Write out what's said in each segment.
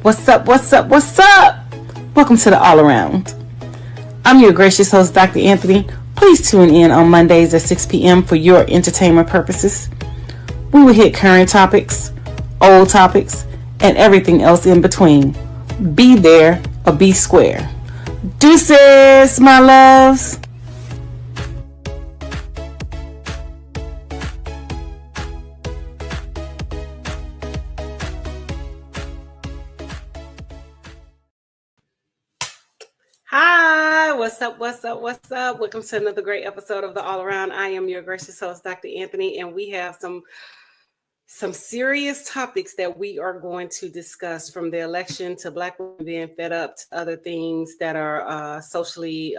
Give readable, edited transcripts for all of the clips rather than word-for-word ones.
What's up? What's up? What's up? Welcome to the All Around. I'm your gracious host, Dr. Anthony. Please tune in on Mondays at 6 p.m. for your entertainment purposes. We will hit current topics, old topics, and everything else in between. Be there or be square. Deuces, my loves. Hi, what's up? What's up? What's up? Welcome to another great episode of the All Around. I am your gracious host, Dr. Anthony, and we have some serious topics that we are going to discuss, from the election to Black women being fed up to other things that are socially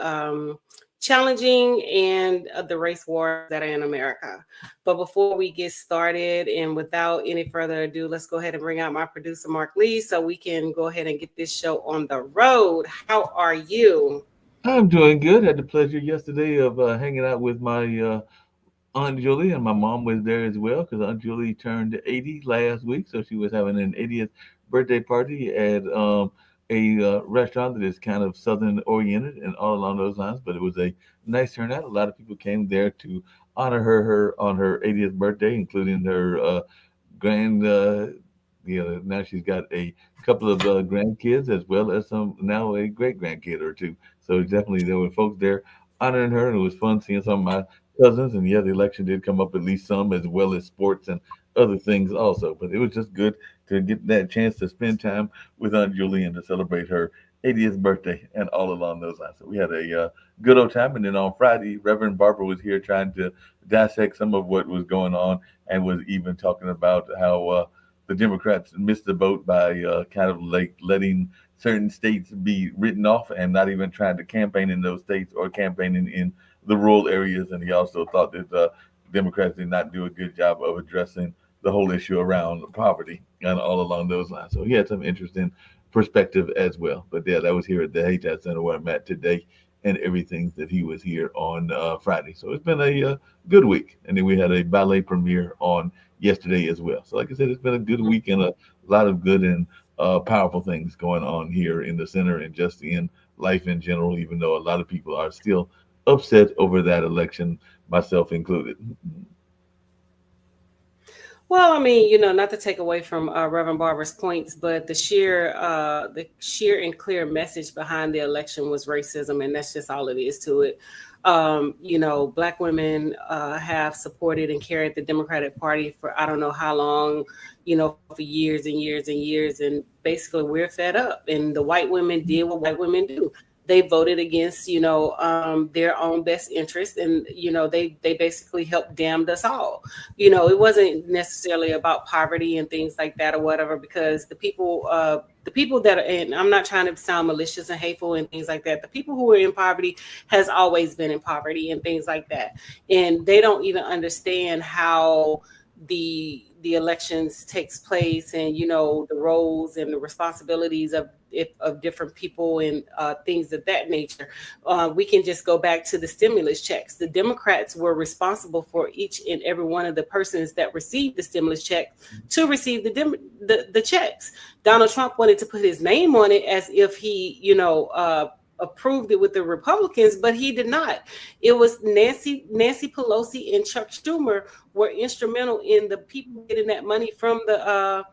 challenging, and the race wars that are in America. But before we get started, and without any further ado, let's go ahead and bring out my producer, Mark Lee, so we can go ahead and get this show on the road. How are you? I'm doing good. Had the pleasure yesterday of hanging out with my Aunt Julie, and my mom was there as well because Aunt Julie turned 80 last week, so she was having an 80th birthday party at a restaurant that is kind of southern oriented and all along those lines. But it was a nice turnout. A lot of people came there to honor her on her 80th birthday, including her grand. Now she's got a couple of grandkids as well as some now a great grandkid or two. So definitely there were folks there honoring her, and it was fun seeing some of my cousins. And yeah, the election did come up at least some, as well as sports and other things also. But it was just good to get that chance to spend time with Aunt Julie and to celebrate her 80th birthday and all along those lines. So we had a good old time. And then on Friday, Reverend Barbara was here trying to dissect some of what was going on, and was even talking about how the Democrats missed the boat by kind of like letting certain states be written off and not even trying to campaign in those states or campaigning in the rural areas. And he also thought that Democrats did not do a good job of addressing the whole issue around poverty and all along those lines. So he had some interesting perspective as well. But yeah, that was here at the Haytat Center where I'm at today, and everything that he was here on Friday. So it's been a good week. And then we had a ballet premiere on yesterday as well. So like I said, it's been a good week and a lot of good and powerful things going on here in the center and just in life in general, even though a lot of people are still upset over that election, myself included. Well, I mean, not to take away from Reverend Barber's points, but the sheer and clear message behind the election was racism, and that's just all it is to it. Black women have supported and carried the Democratic Party for I don't know how long, for years and years and years, and basically we're fed up. And the white women did what white women do. They voted against, their own best interest, and they basically helped damn us all. It wasn't necessarily about poverty and things like that or whatever, because the people that are, and I'm not trying to sound malicious and hateful and things like that. The people who are in poverty has always been in poverty and things like that, and they don't even understand how the elections takes place, and the roles and the responsibilities of different people, and things of that nature. We can just go back to the stimulus checks. The Democrats were responsible for each and every one of the persons that received the stimulus check to receive the checks. Donald Trump wanted to put his name on it as if he approved it with the Republicans, but he did not. It was Nancy Pelosi and Chuck Schumer were instrumental in the people getting that money from the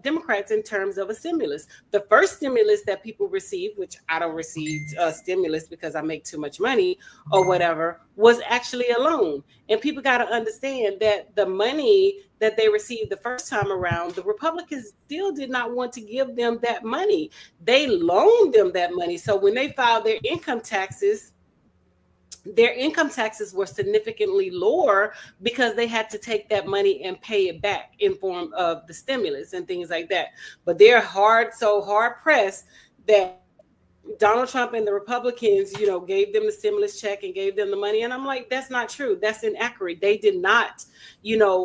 Democrats in terms of a stimulus. The first stimulus that people received, which I don't receive stimulus because I make too much money or whatever, was actually a loan. And people got to understand that the money that they received the first time around, the Republicans still did not want to give them that money. They loaned them that money. So when they filed their income taxes were significantly lower because they had to take that money and pay it back in form of the stimulus and things like that. But they're so hard pressed that Donald Trump and the Republicans, gave them the stimulus check and gave them the money. And I'm like, that's not true. That's inaccurate. They did not,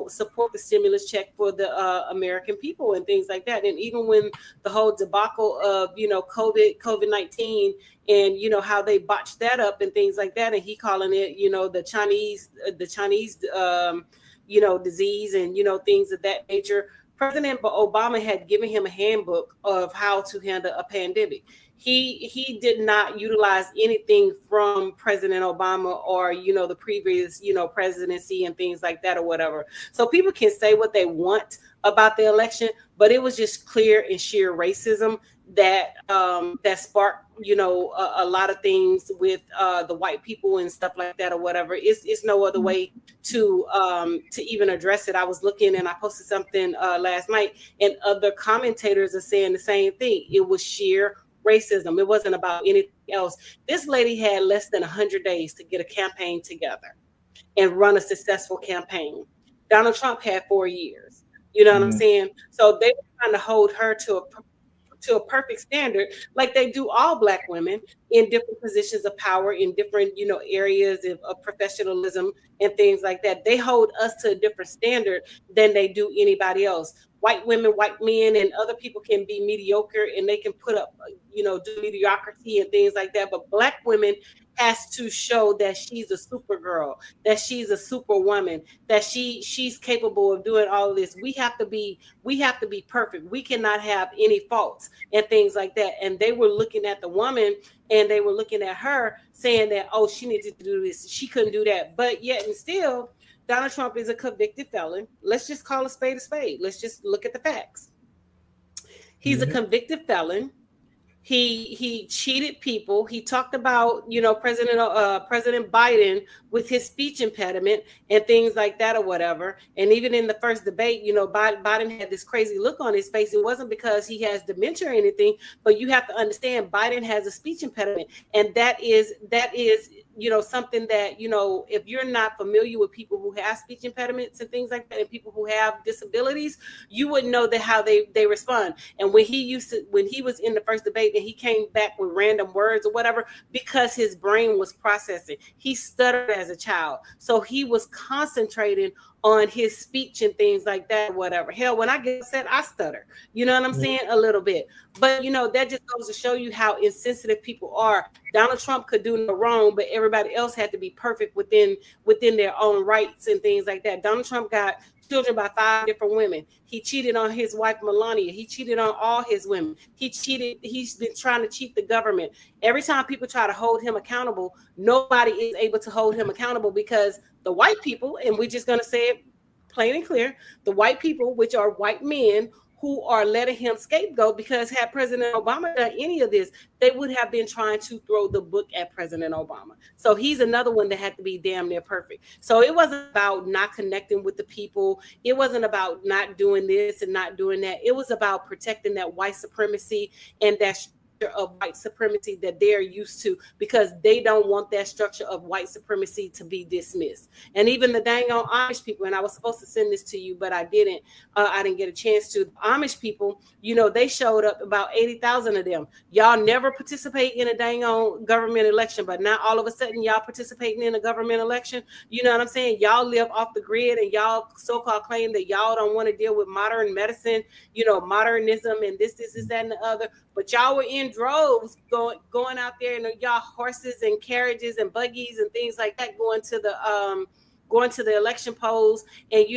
support the stimulus check for the American people and things like that. And even when the whole debacle of, COVID-19 and, how they botched that up and things like that. And he calling it, the Chinese, disease and, things of that nature. President Obama had given him a handbook of how to handle a pandemic. He did not utilize anything from President Obama or the previous presidency and things like that or whatever. So people can say what they want about the election, but it was just clear and sheer racism that that sparked a lot of things with the white people and stuff like that or whatever. It's no other way to even address it. I was looking and I posted something last night, and other commentators are saying the same thing. It was sheer racism. It wasn't about anything else. This lady had less than 100 days to get a campaign together and run a successful campaign. Donald Trump had 4 years. You know what I'm saying? So they were trying to hold her to a perfect standard, like they do all Black women in different positions of power, in different areas of professionalism and things like that. They hold us to a different standard than they do anybody else. White women, white men, and other people can be mediocre and they can put up, do mediocrity and things like that. But Black women has to show that she's a super girl, that she's a superwoman, that she's capable of doing all of this. We have to be perfect. We cannot have any faults and things like that. And they were looking at the woman and they were looking at her saying that, oh, she needed to do this, she couldn't do that. But yet and still, Donald Trump is a convicted felon. Let's just call a spade a spade. Let's just look at the facts. He's a convicted felon. He cheated people. He talked about, President Biden with his speech impediment and things like that or whatever. And even in the first debate, Biden had this crazy look on his face. It wasn't because he has dementia or anything, but you have to understand Biden has a speech impediment. And that is something that, if you're not familiar with people who have speech impediments and things like that, and people who have disabilities, you wouldn't know how they respond. And when he was in the first debate and he came back with random words or whatever, because his brain was processing, he stuttered as a child. So he was concentrating on his speech and things like that, whatever. Hell, when I get upset, I stutter. You know what I'm saying? A little bit. But, that just goes to show you how insensitive people are. Donald Trump could do no wrong, but everybody else had to be perfect within their own rights and things like that. Donald Trump got children by 5 different women. He cheated on his wife, Melania. He cheated on all his women. He's been trying to cheat the government. Every time people try to hold him accountable, nobody is able to hold him accountable because the white people, and we're just going to say it plain and clear, the white people, which are white men who are letting him scapegoat, because had President Obama done any of this, they would have been trying to throw the book at President Obama. So he's another one that had to be damn near perfect. So it wasn't about not connecting with the people. It wasn't about not doing this and not doing that. It was about protecting that white supremacy and that of white supremacy that they're used to, because they don't want that structure of white supremacy to be dismissed. And even the dang on Amish people, and I was supposed to send this to you, but I didn't get a chance to. The Amish people, they showed up, about 80,000 of them. Y'all never participate in a dang on government election, but now all of a sudden y'all participating in a government election. You know what I'm saying? Y'all live off the grid and y'all so-called claim that y'all don't want to deal with modern medicine, modernism and this, that, and the other. But y'all were in droves going out there, and y'all horses and carriages and buggies and things like that going to the election polls and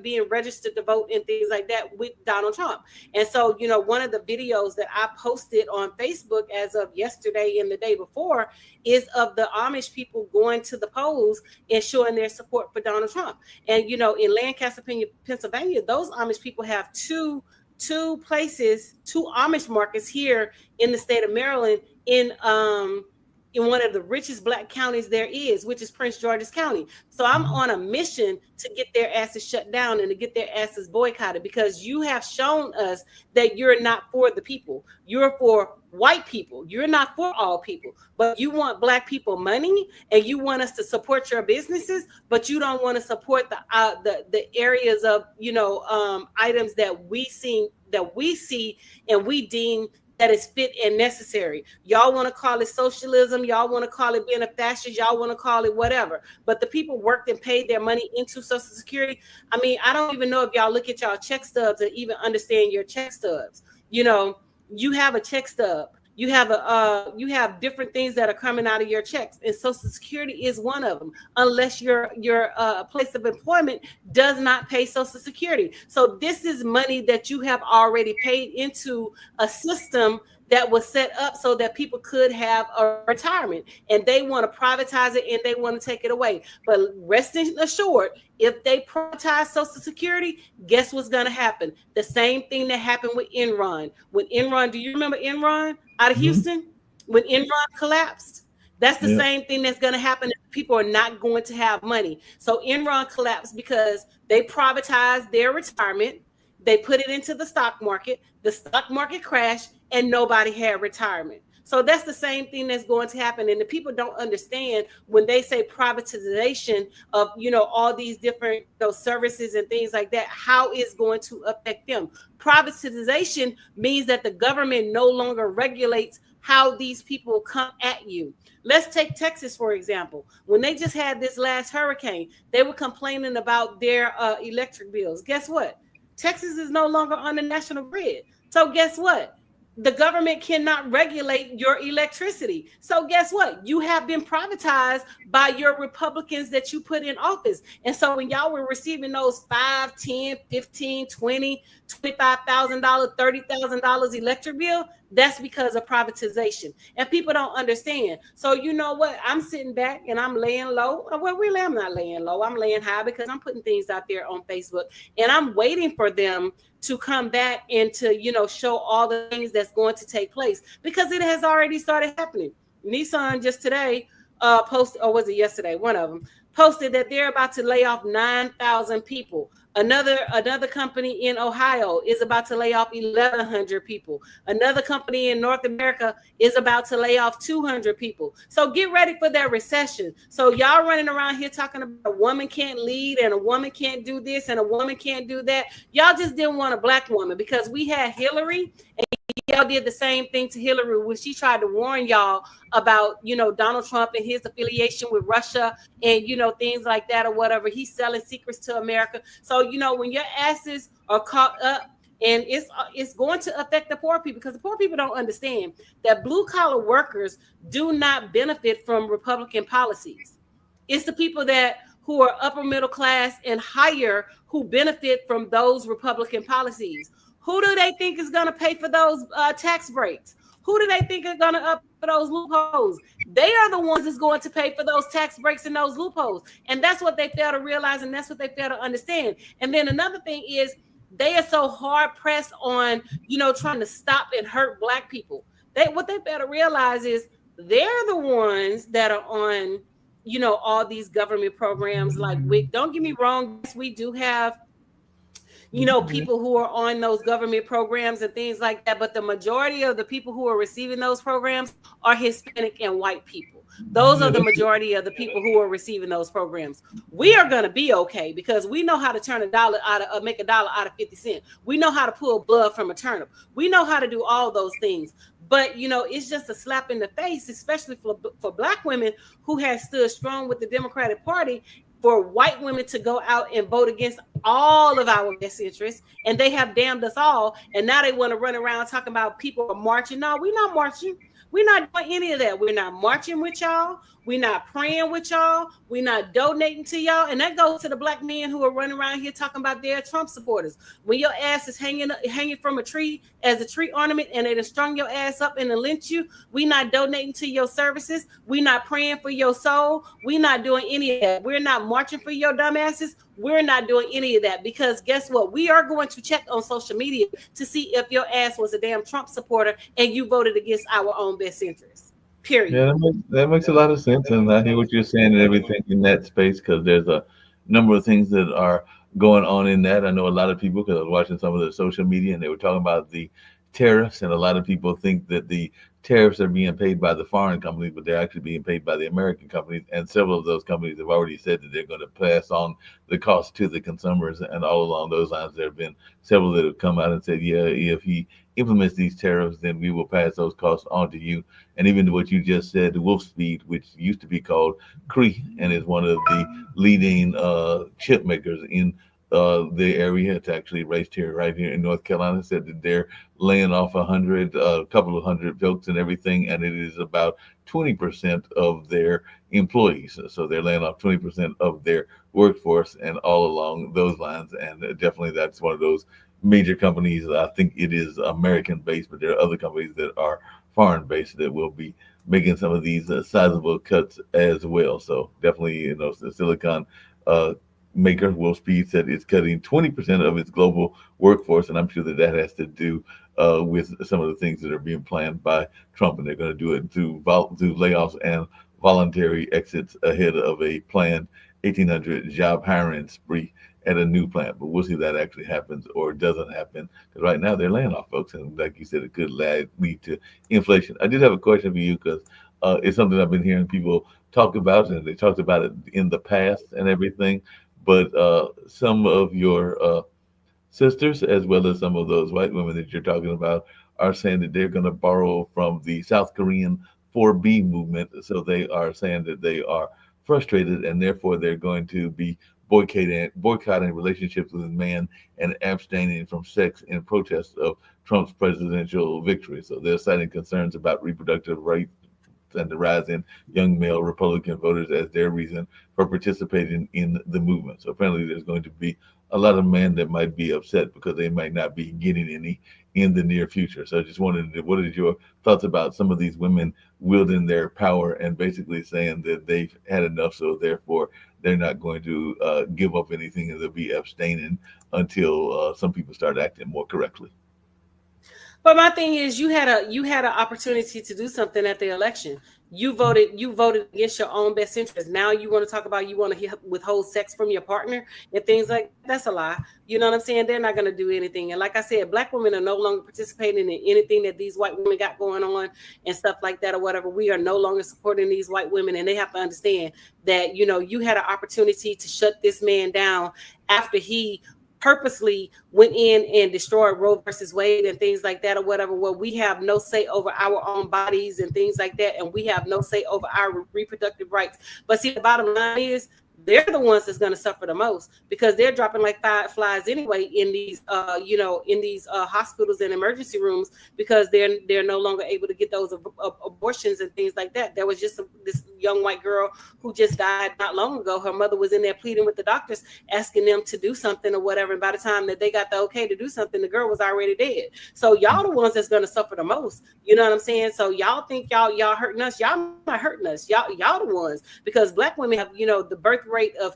being registered to vote and things like that with Donald Trump. And so one of the videos that I posted on Facebook as of yesterday and the day before is of the Amish people going to the polls and showing their support for Donald Trump. And in Lancaster, Pennsylvania, those Amish people have two Amish markets here in the state of Maryland, in one of the richest Black counties there is, which is Prince George's County. So I'm on a mission to get their asses shut down and to get their asses boycotted, because you have shown us that you're not for the people. You're for white people. You're not for all people, but you want Black people money and you want us to support your businesses, but you don't want to support the areas of items that we see and we deem that is fit and necessary. Y'all want to call it socialism. Y'all want to call it being a fascist. Y'all want to call it whatever. But the people worked and paid their money into Social Security. I mean, I don't even know if y'all look at y'all check stubs and even understand your check stubs. You have a check stub. you have different things that are coming out of your checks, and Social Security is one of them. Unless your place of employment does not pay Social Security, so this is money that you have already paid into a system that was set up so that people could have a retirement, and they want to privatize it and they want to take it away. But rest assured, if they privatize Social Security, guess what's going to happen? The same thing that happened with Enron. When Enron, do you remember Enron out of Houston? When Enron collapsed, that's the same thing that's going to happen if people are not going to have money. So Enron collapsed because they privatized their retirement. They put it into the stock market. The stock market crashed and nobody had retirement. So that's the same thing that's going to happen. And the people don't understand when they say privatization of, all these different services and things like that, how it's going to affect them. Privatization means that the government no longer regulates how these people come at you. Let's take Texas, for example. When they just had this last hurricane, they were complaining about their electric bills. Guess what? Texas is no longer on the national grid. So guess what? The government cannot regulate your electricity. So guess what? You have been privatized by your Republicans that you put in office. And so when y'all were receiving those $5, $10, $15, $20, $25,000, $30,000 electric bill, that's because of privatization. And people don't understand. So you know what? I'm sitting back and I'm laying low. Well, really, I'm not laying low. I'm laying high because I'm putting things out there on Facebook. And I'm waiting for them to come back and to, show all the things that's going to take place, because it has already started happening. Nissan just today posted, or was it yesterday? One of them posted that they're about to lay off 9,000 people. Another company in Ohio is about to lay off 1,100 people. Another company in North America is about to lay off 200 people. So get ready for that recession. So y'all running around here talking about a woman can't lead and a woman can't do this and a woman can't do that. Y'all just didn't want a black woman, because we had Hillary, and y'all did the same thing to Hillary when she tried to warn y'all about, Donald Trump and his affiliation with Russia and, things like that or whatever. He's selling secrets to America. So, when your asses are caught up, and it's going to affect the poor people, because the poor people don't understand that blue collar workers do not benefit from Republican policies. It's the people who are upper middle class and higher who benefit from those Republican policies. Who do they think is going to pay for those tax breaks? Who do they think are going to up for those loopholes? They are the ones that's going to pay for those tax breaks and those loopholes. And that's what they fail to realize, and that's what they fail to understand. And then another thing is, they are so hard pressed on, trying to stop and hurt black people. What they fail to realize is they're the ones that are on, all these government programs like WIC. Don't get me wrong, we do have people who are on those government programs and things like that. But the majority of the people who are receiving those programs are Hispanic and white people. Those are the majority of the people who are receiving those programs. We are going to be okay, because we know how to turn make $1 out of 50 cents. We know how to pull blood from a turnip. We know how to do all those things. But, it's just a slap in the face, especially for black women who have stood strong with the Democratic Party, for white women to go out and vote against all of our best interests, and they have damned us all. And now they want to run around talking about people are marching. No, we're not marching. We're not doing any of that. We're not marching with y'all. We're not praying with y'all. We're not donating to y'all. And that goes to the black men who are running around here talking about their Trump supporters. When your ass is hanging from a tree as a tree ornament, and they done strung your ass up and lynch you, we not donating to your services. We not praying for your soul. We not doing any of that. We're not marching for your dumbasses. We're not doing any of that, because guess what? We are going to check on social media to see if your ass was a damn Trump supporter and you voted against our own best interests. Period. Yeah, that makes a lot of sense, and I hear what you're saying and everything in that space, because there's a number of things that are going on in that. I know a lot of people, because I was watching some of the social media, and they were talking about the tariffs, and a lot of people think that the tariffs are being paid by the foreign companies, but they're actually being paid by the American companies. And several of those companies have already said that they're going to pass on the cost to the consumers. And all along those lines, there have been several that have come out and said, yeah, if he implements these tariffs, then we will pass those costs on to you. And even what you just said, Wolfspeed, which used to be called Cree, and is one of the leading chip makers in the area. It's actually raised here, right here in North Carolina. Said that they're laying off a couple of hundred folks and everything, and it is about 20% of their employees. So they're laying off 20% of their workforce, and all along those lines. And definitely, that's one of those major companies. I think it is American based, but there are other companies that are foreign based that will be making some of these sizable cuts as well. So definitely, the Silicon uh, maker Wolfspeed said it's cutting 20% of its global workforce, and I'm sure that that has to do with some of the things that are being planned by Trump, and they're going to do it through layoffs and voluntary exits ahead of a planned 1,800 job hiring spree at a new plant. But we'll see if that actually happens or doesn't happen. Because right now they're laying off folks, and like you said, it could lead to inflation. I did have a question for you because it's something I've been hearing people talk about, and they talked about it in the past and everything. But some of your sisters, as well as some of those white women that you're talking about, are saying that they're going to borrow from the South Korean 4B movement. So they are saying that they are frustrated, and therefore they're going to be boycotting relationships with men and abstaining from sex in protest of Trump's presidential victory. So they're citing concerns about reproductive rights and the rise in young male Republican voters as their reason for participating in the movement. So apparently, there's going to be a lot of men that might be upset because they might not be getting any in the near future. So I just wanted what is your thoughts about some of these women wielding their power and basically saying that they've had enough, so therefore they're not going to give up anything, and they'll be abstaining until some people start acting more correctly. But my thing is, you had an opportunity to do something at the election. You voted against your own best interest. Now you want to talk about you want to withhold sex from your partner and things like that's a lie. You know what I'm saying? They're not going to do anything. And like I said, black women are no longer participating in anything that these white women got going on and stuff like that or whatever. We are no longer supporting these white women, and they have to understand that you had an opportunity to shut this man down after he purposely went in and destroyed Roe versus Wade and things like that or whatever, where we have no say over our own bodies and things like that, and we have no say over our reproductive rights. But see, the bottom line is they're the ones that's going to suffer the most because they're dropping like flies anyway in these hospitals and emergency rooms because they're no longer able to get those abortions and things like that. There was just this young white girl who just died not long ago. Her mother was in there pleading with the doctors, asking them to do something or whatever, and by the time that they got the okay to do something, the girl was already dead. So y'all the ones that's going to suffer the most. You know what I'm saying? So y'all think y'all hurting us. Y'all not hurting us. Y'all the ones, because black women have the birth rate of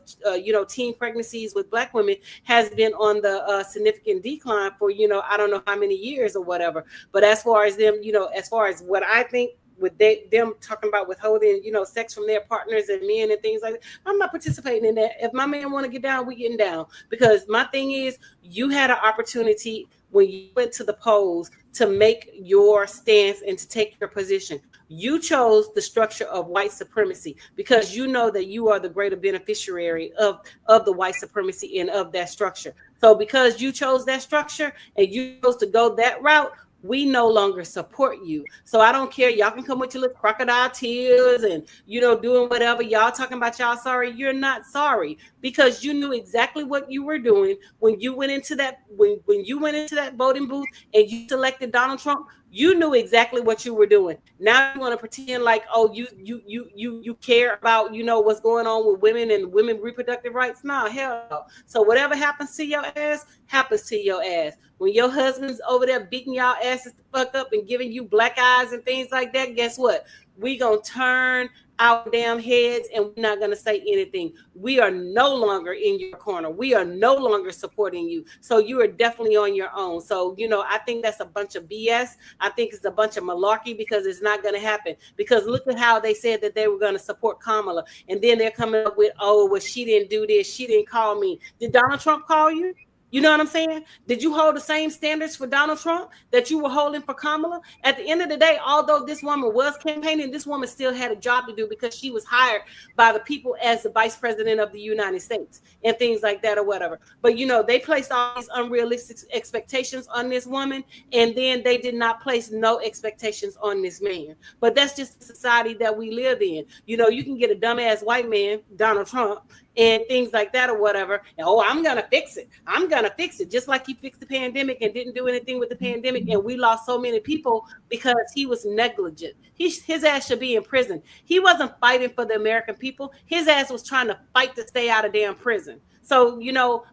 teen pregnancies with black women has been on the significant decline for I don't know how many years or whatever. But as far as them, as far as what I think with them talking about withholding sex from their partners and men and things like that, I'm not participating in that. If my man want to get down, we getting down. Because my thing is, you had an opportunity when you went to the polls to make your stance and to take your position. You chose the structure of white supremacy because you know that you are the greater beneficiary of the white supremacy and of that structure. So because you chose that structure and you chose to go that route, we no longer support you. So I don't care. Y'all can come with your little crocodile tears and, doing whatever. Y'all talking about y'all sorry. You're not sorry because you knew exactly what you were doing when you went into that, when you went into that voting booth and you selected Donald Trump. You knew exactly what you were doing. Now you want to pretend like, oh, you care about, what's going on with women and women reproductive rights. Nah, hell no. So whatever happens to your ass, happens to your ass. When your husband's over there beating y'all asses the fuck up and giving you black eyes and things like that, guess what? We gonna turn our damn heads and we're not gonna say anything. We are no longer in your corner. We are no longer supporting you. So you are definitely on your own. So, I think that's a bunch of BS. I think it's a bunch of malarkey because it's not gonna happen. Because look at how they said that they were gonna support Kamala. And then they're coming up with, oh, well, she didn't do this. She didn't call me. Did Donald Trump call you? You know what I'm saying? Did you hold the same standards for Donald Trump that you were holding for Kamala? At the end of the day, although this woman was campaigning, this woman still had a job to do because she was hired by the people as the vice president of the United States and things like that or whatever. But, they placed all these unrealistic expectations on this woman, and then they did not place no expectations on this man. But that's just the society that we live in. You can get a dumbass white man, Donald Trump, and things like that or whatever. And, I'm going to fix it. I'm going to fix it. Just like he fixed the pandemic and didn't do anything with the pandemic. And we lost so many people because he was negligent. His ass should be in prison. He wasn't fighting for the American people. His ass was trying to fight to stay out of damn prison. So,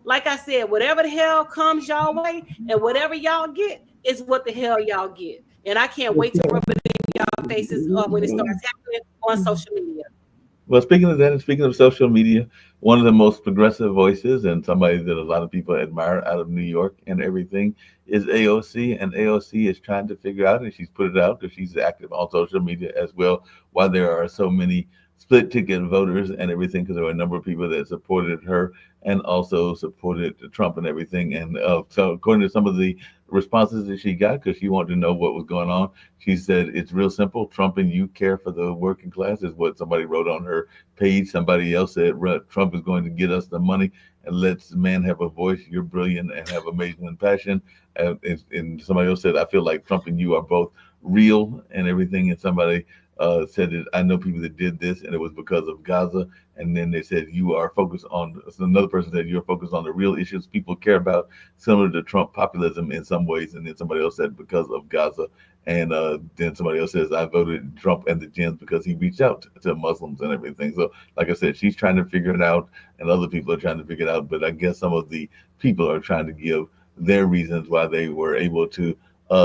like I said, whatever the hell comes y'all way and whatever y'all get is what the hell y'all get. And I can't wait to rub it in y'all faces when it starts happening on social media. Well, speaking of that, and speaking of social media, one of the most progressive voices and somebody that a lot of people admire out of New York and everything is AOC. And AOC is trying to figure out, and she's put it out because she's active on social media as well, why there are so many split ticket voters and everything, because there were a number of people that supported her and also supported Trump and everything. And so according to some of the responses that she got, because she wanted to know what was going on, she said, it's real simple. Trump and you care for the working class, is what somebody wrote on her page. Somebody else said, Trump is going to get us the money and lets man have a voice. You're brilliant and have amazing passion. And somebody else said, I feel like Trump and you are both real and everything. And somebody said that I know people that did this and it was because of Gaza. And then they said you are focused on, so another person said you're focused on the real issues people care about, similar to Trump populism in some ways. And then somebody else said because of Gaza. And then somebody else says I voted Trump and the gens because he reached out to Muslims and everything. So like I said, she's trying to figure it out and other people are trying to figure it out. But I guess some of the people are trying to give their reasons why they were able to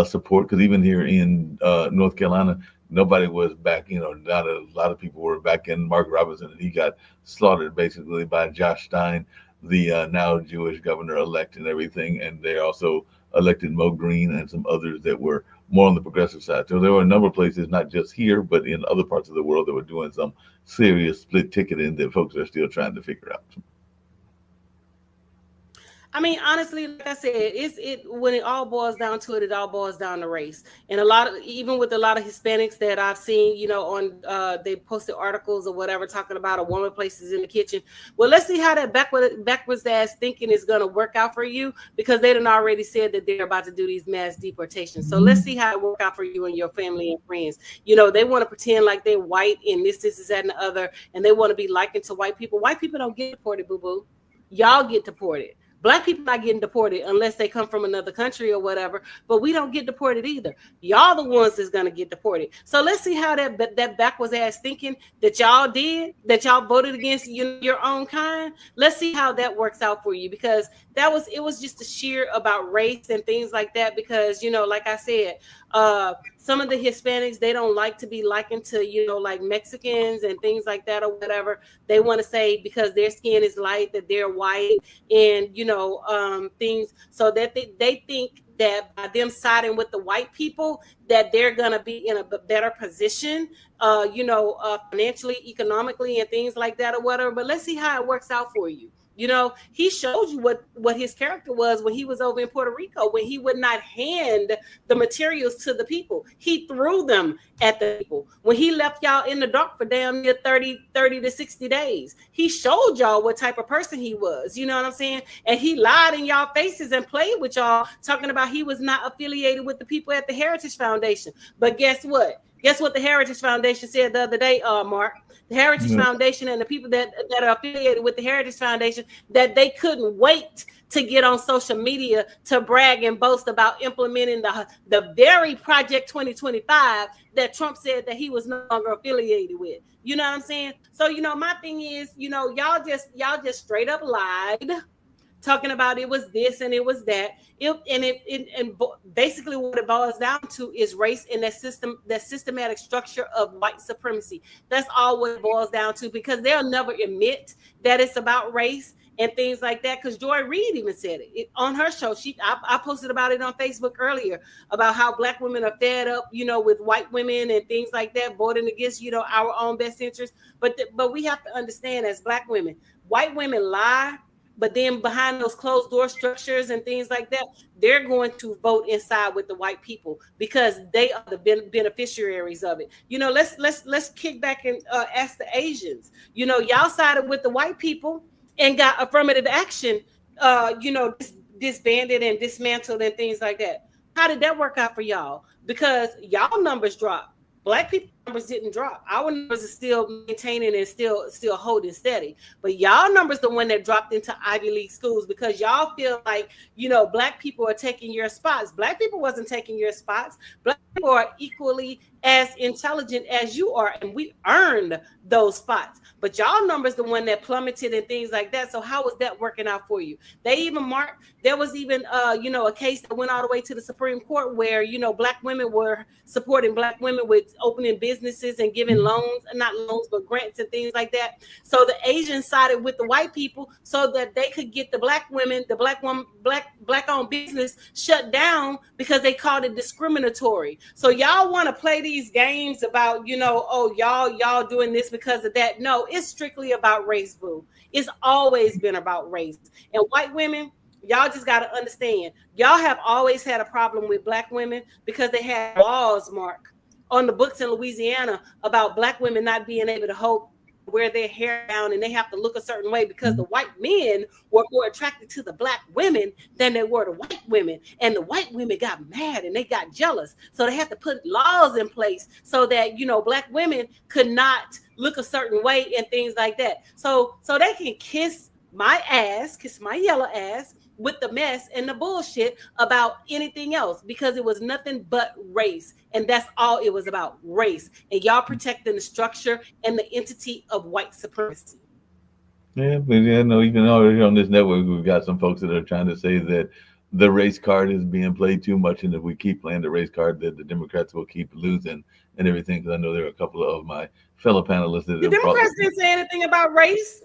support, because even here in North Carolina, nobody was back, not a lot of people were back in Mark Robinson, and he got slaughtered basically by Josh Stein, the now Jewish governor-elect and everything. And they also elected Mo Green and some others that were more on the progressive side. So there were a number of places, not just here, but in other parts of the world that were doing some serious split ticketing that folks are still trying to figure out. I mean, honestly, like I said, when it all boils down to it, it all boils down to race. And even with a lot of Hispanics that I've seen, on they posted articles or whatever talking about a woman places in the kitchen. Well, let's see how that backwards ass thinking is going to work out for you, because they done already said that they're about to do these mass deportations. So let's see how it work out for you and your family and friends. They want to pretend like they're white and this, that, and the other, and they want to be likened to white people. White people don't get deported, boo-boo. Y'all get deported. Black people not getting deported unless they come from another country or whatever, but we don't get deported either. Y'all the ones that's gonna get deported. So let's see how that backwards ass thinking that y'all did, that y'all voted against your own kind. Let's see how that works out for you, because it was just a sheer about race and things like that. Because like I said, some of the Hispanics, they don't like to be likened to like Mexicans and things like that or whatever. They want to say because their skin is light that they're white and things, so that they think that by them siding with the white people that they're going to be in a better position financially, economically, and things like that or whatever. But let's see how it works out for you. He showed you what his character was when he was over in Puerto Rico, when he would not hand the materials to the people. He threw them at the people. When he left y'all in the dark for damn near 30 to 60 days, he showed y'all what type of person he was. You know what I'm saying? And he lied in y'all faces and played with y'all, talking about he was not affiliated with the people at the Heritage Foundation. But guess what? Guess what the Heritage Foundation said the other day, Mark? The Heritage Foundation and the people that are affiliated with the Heritage Foundation, that they couldn't wait to get on social media to brag and boast about implementing the very Project 2025 that Trump said that he was no longer affiliated with. You know what I'm saying? So, my thing is, y'all just straight up lied, talking about it was this and it was that. And basically what it boils down to is race and that systematic structure of white supremacy. That's all what it boils down to, because they'll never admit that it's about race and things like that. Because Joy Reid even said it on her show. I posted about it on Facebook earlier, about how Black women are fed up, with white women and things like that, voting against, our own best interests. But we have to understand, as Black women, white women lie but then behind those closed door structures and things like that, they're going to vote inside with the white people because they are the beneficiaries of it. Let's kick back and ask the Asians. Y'all sided with the white people and got affirmative action, disbanded and dismantled and things like that. How did that work out for y'all? Because y'all numbers dropped. Black people numbers didn't drop. Our numbers are still maintaining and still holding steady. But y'all numbers the one that dropped into Ivy League schools because y'all feel like, Black people are taking your spots. Black people wasn't taking your spots. Black people are equally as intelligent as you are, and we earned those spots. But y'all numbers the one that plummeted and things like that. So how was that working out for you? They even marked, there was even a case that went all the way to the Supreme Court where Black women were supporting Black women with opening businesses and giving loans, not loans, but grants and things like that. So the Asians sided with the white people so that they could get the Black women, the Black owned business shut down because they called it discriminatory. So y'all want to play these games about, y'all doing this because of that. No, it's strictly about race, boo. It's always been about race. And white women, y'all just got to understand, y'all have always had a problem with Black women because they had laws, Mark, on the books in Louisiana about Black women not being able to wear their hair down and they have to look a certain way because the white men were more attracted to the Black women than they were the white women. And the white women got mad and they got jealous. So they had to put laws in place so that, Black women could not look a certain way and things like that. So they can kiss my yellow ass with the mess and the bullshit about anything else because it was nothing but race. And that's all it was about, race. And y'all protecting the structure and the entity of white supremacy. Yeah, but even already on this network, we've got some folks that are trying to say that the race card is being played too much, and if we keep playing the race card, that the Democrats will keep losing and everything. Because I know there are a couple of my fellow panelists that the Democrats didn't say anything about race.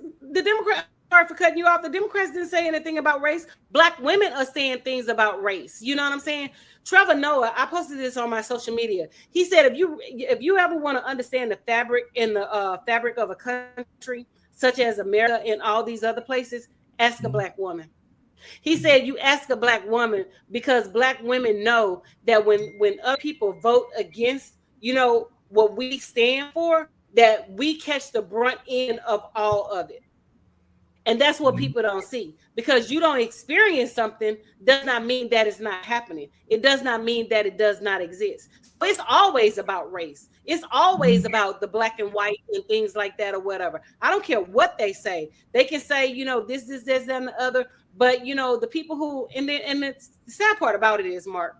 Sorry for cutting you off. The Democrats didn't say anything about race. Black women are saying things about race. You know what I'm saying? Trevor Noah, I posted this on my social media. He said, if you ever want to understand the fabric and the fabric of a country, such as America and all these other places, ask a Black woman. He said, you ask a Black woman because Black women know that when other people vote against, what we stand for, that we catch the brunt end of all of it. And that's what people don't see, because you don't experience something does not mean that it's not happening. It does not mean that it does not exist. So it's always about race. It's always about the Black and white and things like that or whatever. I don't care what they say. They can say, this, and the other. But, the people who, and the sad part about it is, Mark,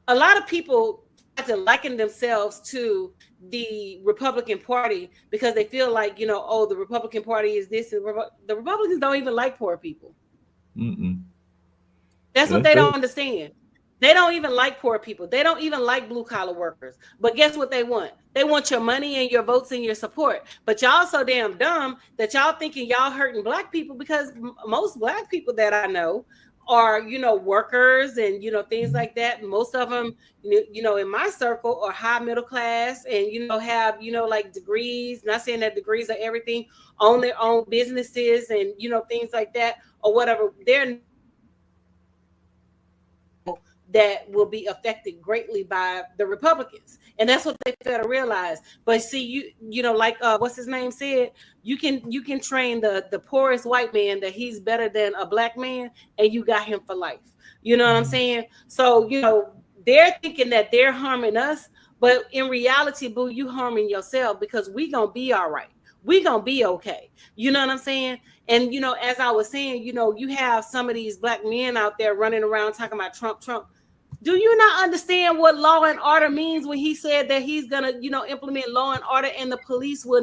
a lot of people to liken themselves to the Republican Party because they feel like, the Republican Party is this. And the Republicans don't even like poor people. That's what they don't understand. They don't even like poor people. They don't even like blue collar workers. But guess what they want? They want your money and your votes and your support. But y'all so damn dumb that y'all thinking y'all hurting Black people, because most Black people that I know are, workers and, things like that. Most of them, in my circle are high middle class and, have, like degrees, not saying that degrees are everything, own their own businesses and, things like that or whatever. They're that will be affected greatly by the Republicans. And that's what they fail to realize. But see, like what's his name said, you can train the poorest white man that he's better than a Black man, and you got him for life. You know what I'm saying? So, they're thinking that they're harming us, but in reality, boo, you harming yourself, because we gonna be all right. We gonna be okay. You know what I'm saying? And as I was saying, you have some of these Black men out there running around talking about Trump. Do you not understand what law and order means when he said that he's gonna, implement law and order, and the police will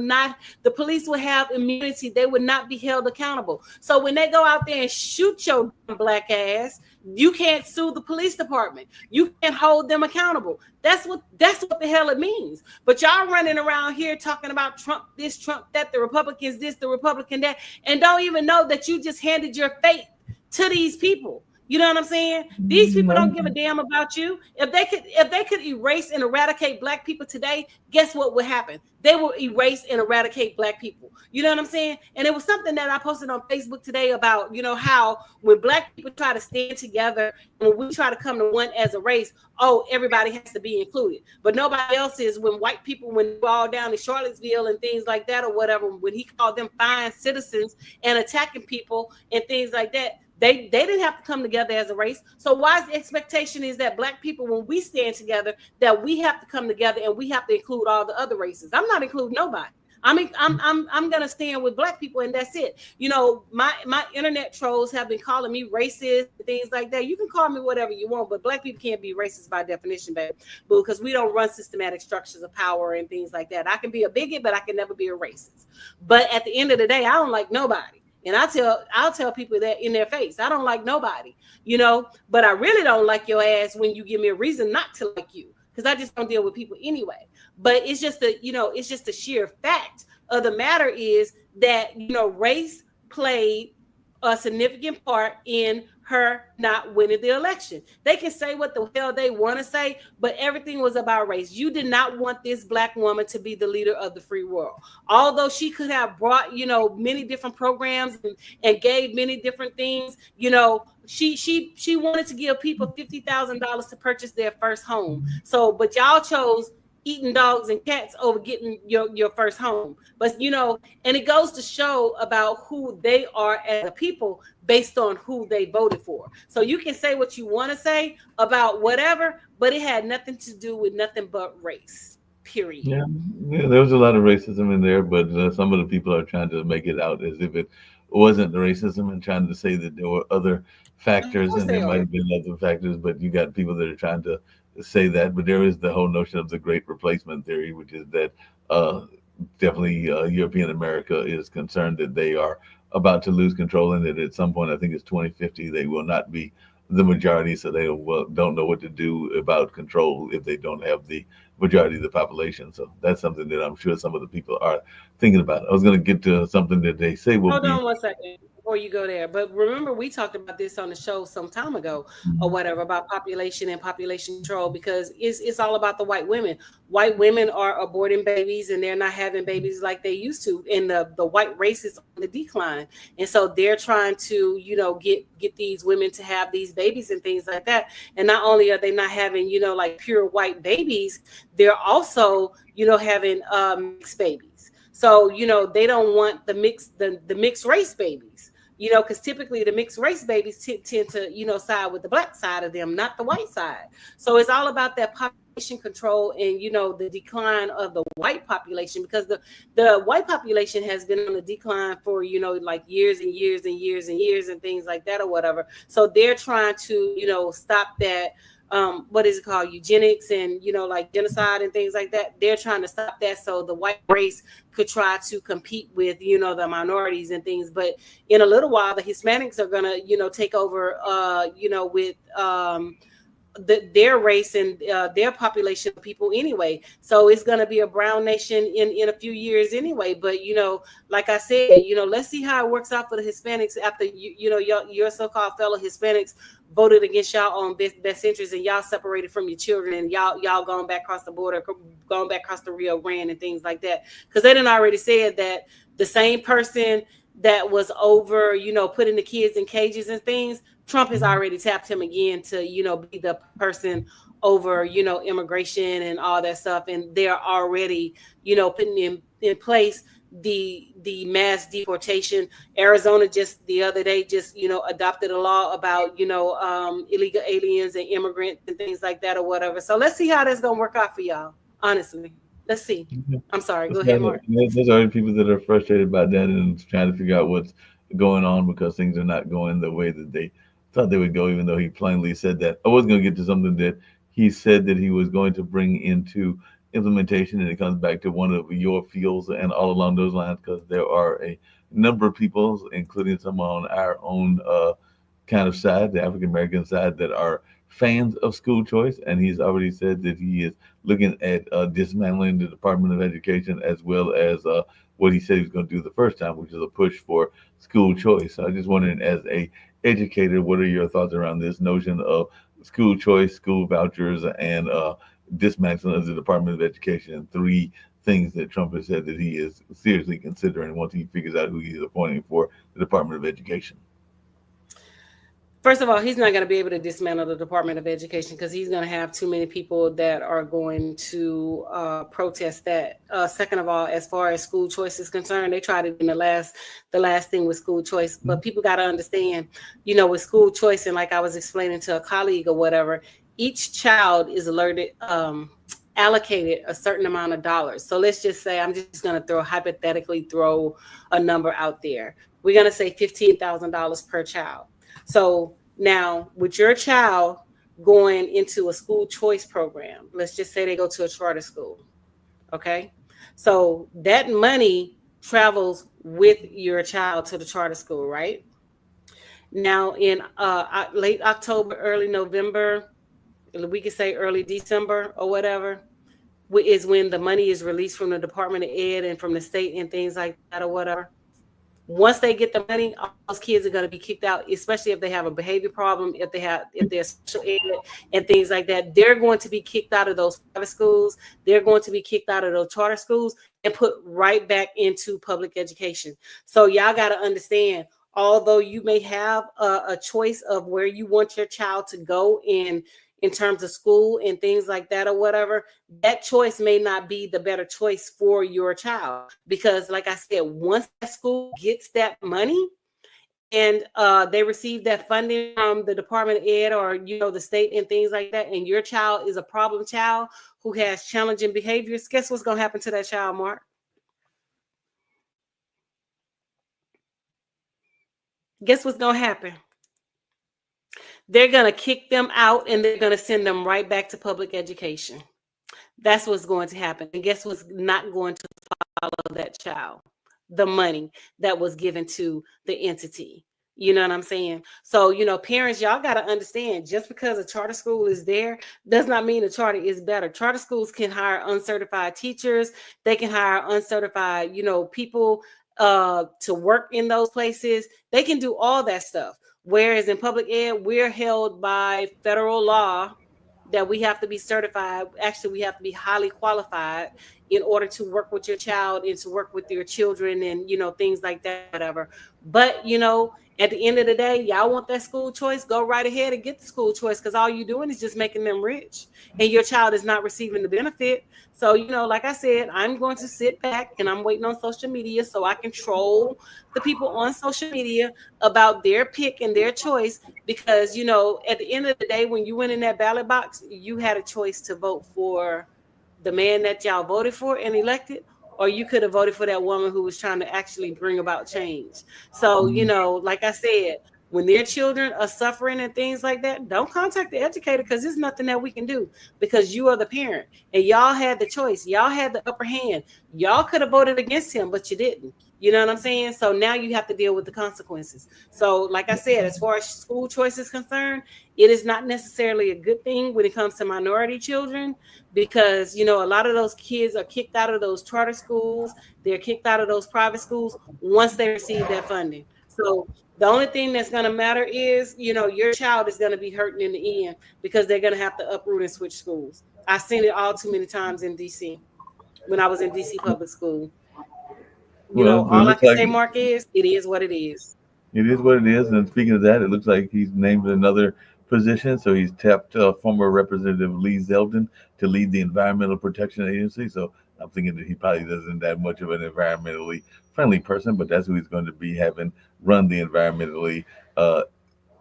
have immunity. They would not be held accountable. So when they go out there and shoot your Black ass, you can't sue the police department. You can't hold them accountable. That's what the hell it means. But y'all running around here talking about Trump this, Trump that, the Republicans this, the Republican that, and don't even know that you just handed your fate to these people. You know what I'm saying? These people No. don't give a damn about you. If they could erase and eradicate black people today, guess what would happen? They will erase and eradicate black people. You know what I'm saying? And it was something that I posted on Facebook today about, how when black people try to stand together and when we try to come to one as a race, oh, everybody has to be included. But nobody else is. When white people, when they were all down in Charlottesville and things like that or whatever, when he called them fine citizens and attacking people and things like that, they didn't have to come together as a race. So why is the expectation is that black people, when we stand together, that we have to come together and we have to include all the other races? I'm not including nobody. I mean, I'm gonna stand with black people, and that's it. My internet trolls have been calling me racist and things like that. You can call me whatever you want, but black people can't be racist by definition, baby, because we don't run systematic structures of power and things like that. I can be a bigot, but I can never be a racist. But at the end of the day, I don't like nobody. And I'll tell people that in their face. I don't like nobody, but I really don't like your ass when you give me a reason not to like you, because I just don't deal with people anyway. But it's just the sheer fact of the matter is that, race played a significant part in her not winning the election. They can say what the hell they want to say, but everything was about race. You did not want this black woman to be the leader of the free world. Although she could have brought, many different programs and gave many different things, she wanted to give people $50,000 to purchase their first home. So, but y'all chose eating dogs and cats over getting your first home. But and it goes to show about who they are as a people based on who they voted for. So you can say what you want to say about whatever, but it had nothing to do with nothing but race, period. Yeah, there was a lot of racism in there, but some of the people are trying to make it out as if it wasn't racism and trying to say that there were other Of factors course and there they might are. have been other factors, but you got people that are trying to say that. But there is the whole notion of the great replacement theory, which is that uh, definitely European America is concerned that they are about to lose control and that at some point, I think it's 2050, they will not be the majority, so they don't know what to do about control if they don't have the majority of the population. So that's something that I'm sure some of the people are thinking about. I was going to get to something that they say will Hold be. on one second before you go there. But remember, we talked about this on the show some time ago or whatever about population and population control, because it's all about the white women. White women are aborting babies and they're not having babies like they used to. And the white race is on the decline. And so they're trying to, get these women to have these babies and things like that. And not only are they not having, like pure white babies, they're also, having mixed babies. So, they don't want the mixed race babies, because typically the mixed race babies tend to, side with the black side of them, not the white side. So it's all about that population control and, the decline of the white population, because the white population has been on the decline for, like years and years and years and years and things like that or whatever. So they're trying to, stop that. What is it called, eugenics and like genocide and things like that. They're trying to stop that so the white race could try to compete with the minorities and things. But in a little while the Hispanics are gonna take over with their race and their population of people anyway. So it's going to be a brown nation in a few years anyway. But like I said, let's see how it works out for the Hispanics after your so-called fellow Hispanics voted against y'all on best interest, and y'all separated from your children, and y'all going back across the border, going back across the Rio Grande and things like that, because they done already said that the same person that was over, putting the kids in cages and things, Trump has already tapped him again to, be the person over, immigration and all that stuff. And they're already, putting in place the mass deportation. Arizona just the other day just, adopted a law about, illegal aliens and immigrants and things like that or whatever. So let's see how that's going to work out for y'all. Honestly, let's see. I'm sorry. Go ahead, Mark. There's already people that are frustrated about that and trying to figure out what's going on because things are not going the way that they thought they would go, even though he plainly said that. I was going to get to something that he said that he was going to bring into implementation, and it comes back to one of your fields and all along those lines, because there are a number of people, including some on our own kind of side, the African American side, that are fans of school choice, and he's already said that he is looking at dismantling the Department of Education, as well as what he said he was going to do the first time, which is a push for school choice. So I just wondering, as a educated, what are your thoughts around this notion of school choice, school vouchers, and dismantling of the Department of Education? Three things that Trump has said that he is seriously considering once he figures out who he's appointing for the Department of Education. First of all, he's not going to be able to dismantle the Department of Education because he's going to have too many people that are going to protest that. Second of all, as far as school choice is concerned, they tried it in the last thing with school choice, but people got to understand, with school choice, and like I was explaining to a colleague or whatever, each child is allocated a certain amount of dollars. So let's just say, I'm just going to hypothetically throw a number out there. We're going to say $15,000 per child. So now with your child going into a school choice program, let's just say they go to a charter school. Okay. So that money travels with your child to the charter school, right? Now in late October, early November, we could say early December or whatever, is when the money is released from the Department of Ed and from the state and things like that or whatever. Once they get the money, all those kids are going to be kicked out, especially if they have a behavior problem, if they're special ed and things like that. They're going to be kicked out of those private schools. They're going to be kicked out of those charter schools and put right back into public education. So y'all got to understand, although you may have a choice of where you want your child to go in terms of school and things like that or whatever, that choice may not be the better choice for your child. Because like I said, once that school gets that money and they receive that funding from the Department of Ed or, the state and things like that, and your child is a problem child who has challenging behaviors, guess what's going to happen to that child, Mark? Guess what's going to happen? They're going to kick them out and they're going to send them right back to public education. That's what's going to happen. And guess what's not going to follow that child? The money that was given to the entity. You know what I'm saying? So, parents, y'all got to understand, just because a charter school is there does not mean a charter is better. Charter schools can hire uncertified teachers. They can hire uncertified, people to work in those places. They can do all that stuff. Whereas in public ed, we're held by federal law that we have to be certified. Actually, we have to be highly qualified in order to work with your child and to work with your children and, things like that, whatever. But, at the end of the day, y'all want that school choice, go right ahead and get the school choice, because all you're doing is just making them rich and your child is not receiving the benefit. So, like I said, I'm going to sit back and I'm waiting on social media so I can troll the people on social media about their pick and their choice, because, at the end of the day, when you went in that ballot box, you had a choice to vote for the man that y'all voted for and elected, or you could have voted for that woman who was trying to actually bring about change. So, like I said, when their children are suffering and things like that, don't contact the educator, because there's nothing that we can do, because you are the parent and y'all had the choice. Y'all had the upper hand. Y'all could have voted against him, but you didn't. You know what I'm saying? So now you have to deal with the consequences. So like I said, as far as school choice is concerned, it is not necessarily a good thing when it comes to minority children, because, a lot of those kids are kicked out of those charter schools. They're kicked out of those private schools once they receive that funding. So the only thing that's going to matter is, your child is going to be hurting in the end, because they're going to have to uproot and switch schools. I've seen it all too many times in DC when I was in DC public school. All I can say, Mark, is it is what it is. It is what it is. And speaking of that, it looks like he's named another position. So he's tapped former Representative Lee Zeldin to lead the Environmental Protection Agency. So I'm thinking that he probably isn't that much of an environmentally friendly person, but that's who he's going to be having run the Environmentally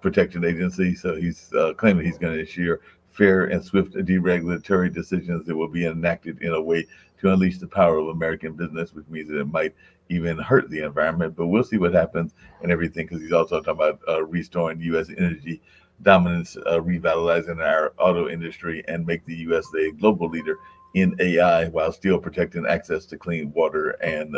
Protection Agency. So he's claiming he's going to ensure fair and swift deregulatory decisions that will be enacted in a way to unleash the power of American business, which means that it might even hurt the environment. But we'll see what happens and everything, because he's also talking about restoring U.S. energy dominance, revitalizing our auto industry, and make the U.S. a global leader in AI while still protecting access to clean water and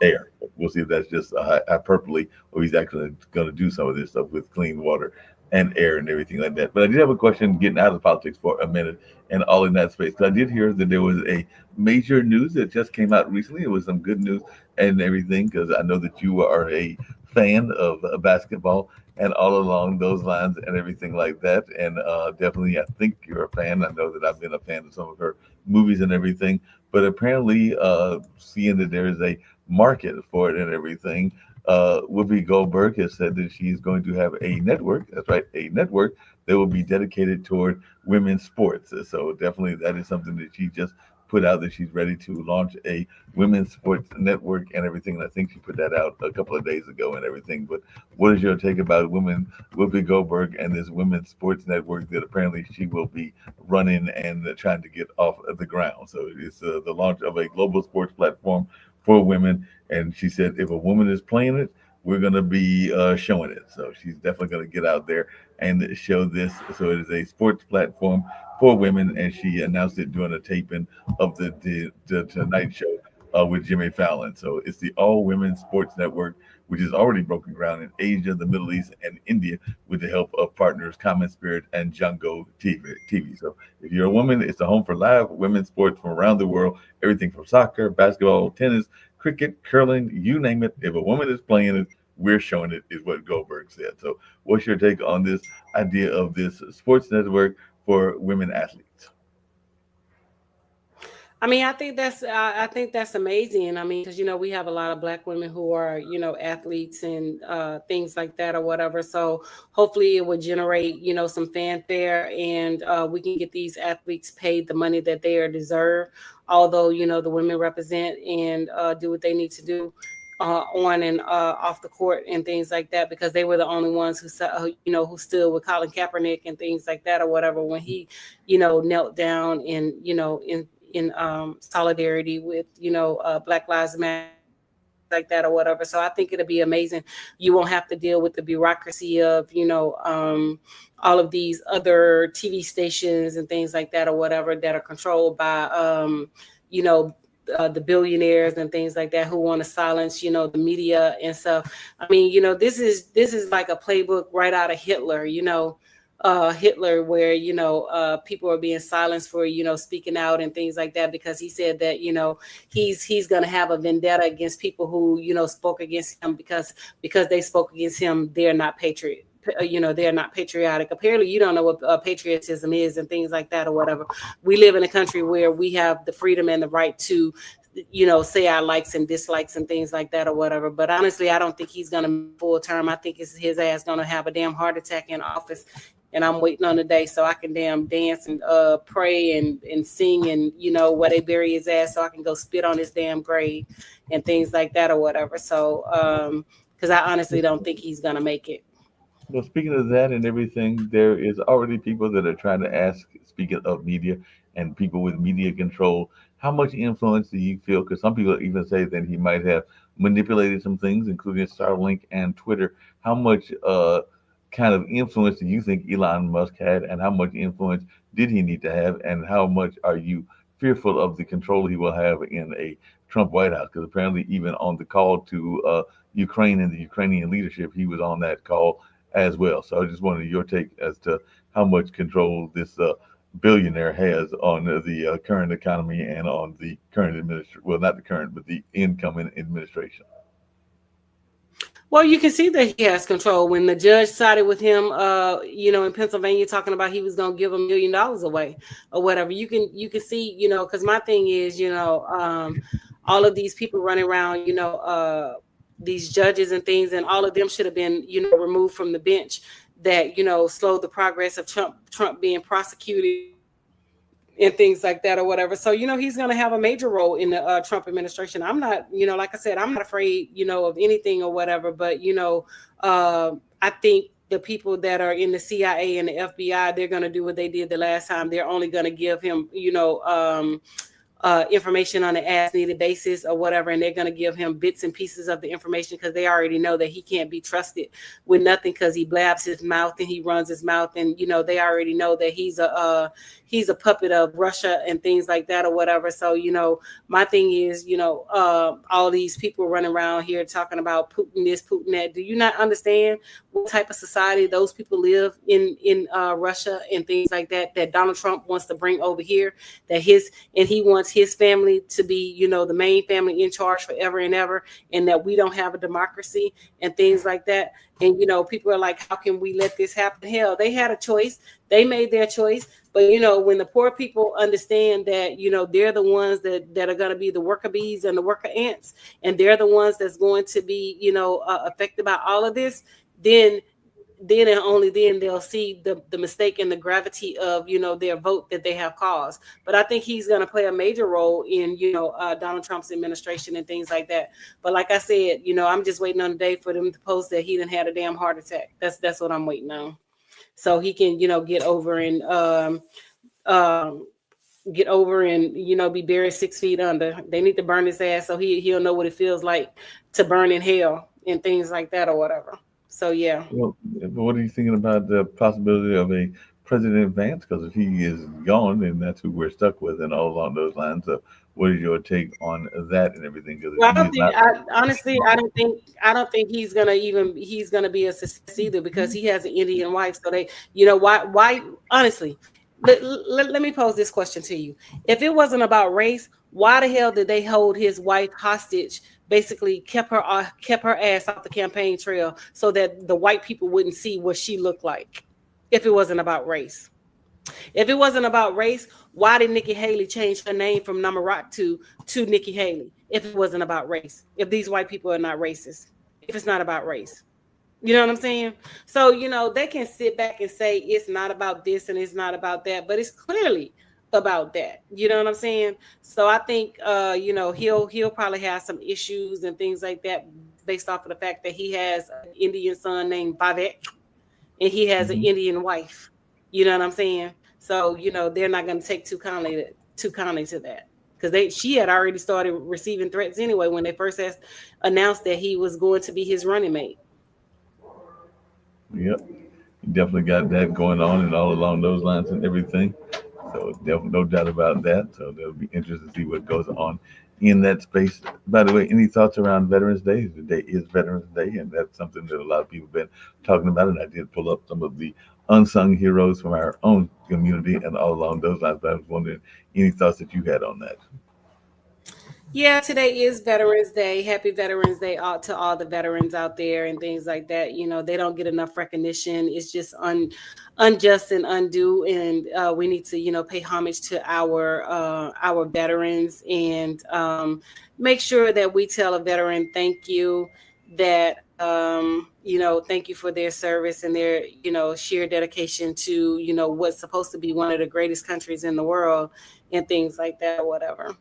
air. We'll see if that's just hyperbole, or he's actually going to do some of this stuff with clean water and air and everything like that. But I did have a question, getting out of politics for a minute and all in that space. I did hear that there was a major news that just came out recently. It was some good news and everything, because I know that you are a fan of basketball and all along those lines and everything like that. And definitely, I think you're a fan. I know that I've been a fan of some of her movies and everything. But apparently, seeing that there is a market for it and everything, Whoopi Goldberg has said that she's going to have a network. That's right, a network that will be dedicated toward women's sports. So definitely, that is something that she just put out, that she's ready to launch a women's sports network and everything. And I think she put that out a couple of days ago and everything. But what is your take about women, Whoopi Goldberg, and this women's sports network that apparently she will be running and trying to get off of the ground? So it's the launch of a global sports platform for women. And she said, if a woman is playing it, we're going to be showing it. So she's definitely going to get out there and show this. So it is a sports platform for women, and she announced it during a taping of the Tonight Show with Jimmy Fallon. So it's the All Women Sports Network, which has already broken ground in Asia, the Middle East, and India with the help of partners Common Spirit and Jungo TV. So if you're a woman, it's a home for live women's sports from around the world, everything from soccer, basketball, tennis, cricket, curling, you name it. If a woman is playing it, we're showing it, is what Goldberg said. So what's your take on this idea of this sports network for women athletes? I mean, I think that's amazing. I mean, because we have a lot of Black women who are athletes and things like that or whatever. So hopefully it would generate some fanfare, and we can get these athletes paid the money that they are deserve. Although the women represent and do what they need to do. On and off the court and things like that, because they were the only ones who stood with Colin Kaepernick and things like that or whatever when he knelt down and in solidarity with Black Lives Matter, like that or whatever. So I think it'll be amazing. You won't have to deal with the bureaucracy of all of these other TV stations and things like that or whatever that are controlled by you know the billionaires and things like that who want to silence the media and stuff. I mean, this is like a playbook right out of Hitler. Hitler, where people are being silenced for speaking out and things like that, because he said that he's going to have a vendetta against people who spoke against him, because they spoke against him, they're not patriot. They're not patriotic. Apparently you don't know what patriotism is and things like that or whatever. We live in a country where we have the freedom and the right to say our likes and dislikes and things like that or whatever. But honestly, I don't think he's going to full term. I think his ass going to have a damn heart attack in office, and I'm waiting on the day so I can damn dance and pray and sing and where they bury his ass, so I can go spit on his damn grave and things like that or whatever. So because I honestly don't think he's gonna make it. Well, speaking of that and everything, there is already people that are trying to ask, speaking of media and people with media control, how much influence do you feel? Because some people even say that he might have manipulated some things, including Starlink and Twitter. How much kind of influence do you think Elon Musk had, and how much influence did he need to have, and how much are you fearful of the control he will have in a Trump White House? Because apparently, even on the call to Ukraine and the Ukrainian leadership, he was on that call as well. So I just wanted your take as to how much control this billionaire has on the current economy and on the current administration. Well, not the current, but the incoming administration. Well, you can see that he has control when the judge sided with him, in Pennsylvania, talking about he was going to give $1 million away or whatever. You can see, because my thing is, all of these people running around, these judges and things, and all of them should have been, removed from the bench that, slowed the progress of Trump being prosecuted and things like that or whatever. So, he's going to have a major role in the Trump administration. I'm not, like I said, I'm not afraid, of anything or whatever. But, I think the people that are in the CIA and the FBI, they're going to do what they did the last time. They're only going to give him, information on an as needed basis or whatever, and they're going to give him bits and pieces of the information, because they already know that he can't be trusted with nothing, because he blabs his mouth and he runs his mouth, and they already know that he's a puppet of Russia and things like that or whatever. So my thing is, all these people running around here talking about Putin this, Putin that. Do you not understand what type of society those people live in Russia and things like that Donald Trump wants to bring over here? And he wants his family to be, the main family in charge forever and ever, and that we don't have a democracy and things like that. And, people are like, how can we let this happen? Hell, they had a choice. They made their choice. But, when the poor people understand that, they're the ones that are going to be the worker bees and the worker ants, and they're the ones that's going to be, affected by all of this, then and only then they'll see the mistake and the gravity of, their vote that they have caused. But I think he's going to play a major role in, Donald Trump's administration and things like that. But like I said, I'm just waiting on the day for them to post that he didn't had a damn heart attack. That's what I'm waiting on. So he can, get over and be buried 6 feet under. They need to burn his ass so he'll know what it feels like to burn in hell and things like that or whatever. So yeah. Well, what are you thinking about the possibility of a President Vance? Because if he is gone, then that's who we're stuck with, and all along those lines. So, what is your take on that and everything? Because well, I don't think he's gonna be a success either, because he has an Indian wife. So they, why honestly, let me pose this question to you. If it wasn't about race, why the hell did they hold his wife hostage? Basically kept her ass off the campaign trail so that the white people wouldn't see what she looked like. If it wasn't about race, why did Nikki Haley change her name from Namarat to Nikki Haley? If it wasn't about race, if these white people are not racist, if it's not about race, you know what I'm saying? So, they can sit back and say it's not about this and it's not about that, but it's clearly about that. You know what I'm saying? So I think, he'll probably have some issues and things like that based off of the fact that he has an Indian son named Vivek and he has an Indian wife. You know what I'm saying? So, they're not going to take too kindly to that, because she had already started receiving threats anyway when they first announced that he was going to be his running mate. Yep, you definitely got that going on and all along those lines and everything. So no doubt about that. So that'll be interesting to see what goes on in that space. By the way, any thoughts around Veterans Day? Today is Veterans Day, and that's something that a lot of people have been talking about. And I did pull up some of the unsung heroes from our own community and all along those lines. But I was wondering, any thoughts that you had on that? Yeah, today is Veterans Day. Happy Veterans Day to all the veterans out there and things like that. They don't get enough recognition. It's just unjust and undue, and we need to, pay homage to our veterans and make sure that we tell a veteran thank you. That thank you for their service and their sheer dedication to what's supposed to be one of the greatest countries in the world and things like that or whatever.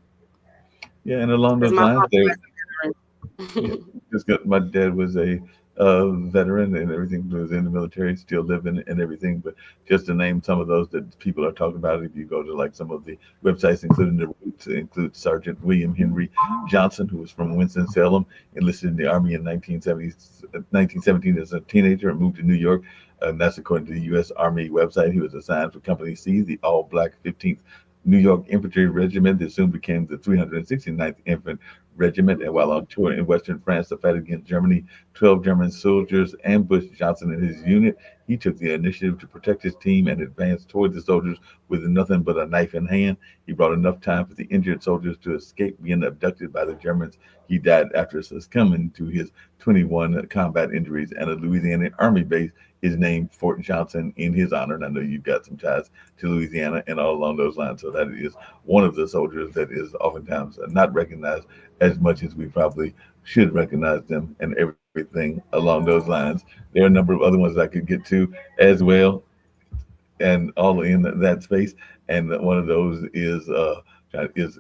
Yeah, and along Because those my lines, papa there. was a Yeah, veteran. just got my dad was a veteran and everything, was in the military, still living and everything. But just to name some of those that people are talking about, if you go to like some of the websites, including the Roots, include Sergeant William Henry Johnson, who was from Winston-Salem, enlisted in the Army in 1917 as a teenager and moved to New York. And that's according to the U.S. Army website. He was assigned for Company C, the all-black 15th New York Infantry Regiment that soon became the 369th Infantry Regiment. And while on tour in Western France to fight against Germany, 12 German soldiers ambushed Johnson and his unit. He took the initiative to protect his team and advanced toward the soldiers with nothing but a knife in hand. He brought enough time for the injured soldiers to escape being abducted by the Germans. He died after succumbing to his 21 combat injuries, and a Louisiana Army base is named Fort Johnson in his honor. And I know you've got some ties to Louisiana and all along those lines. So that is one of the soldiers that is oftentimes not recognized as much as we probably should recognize them and everything along those lines. There are a number of other ones I could get to as well, and all in that space. And one of those is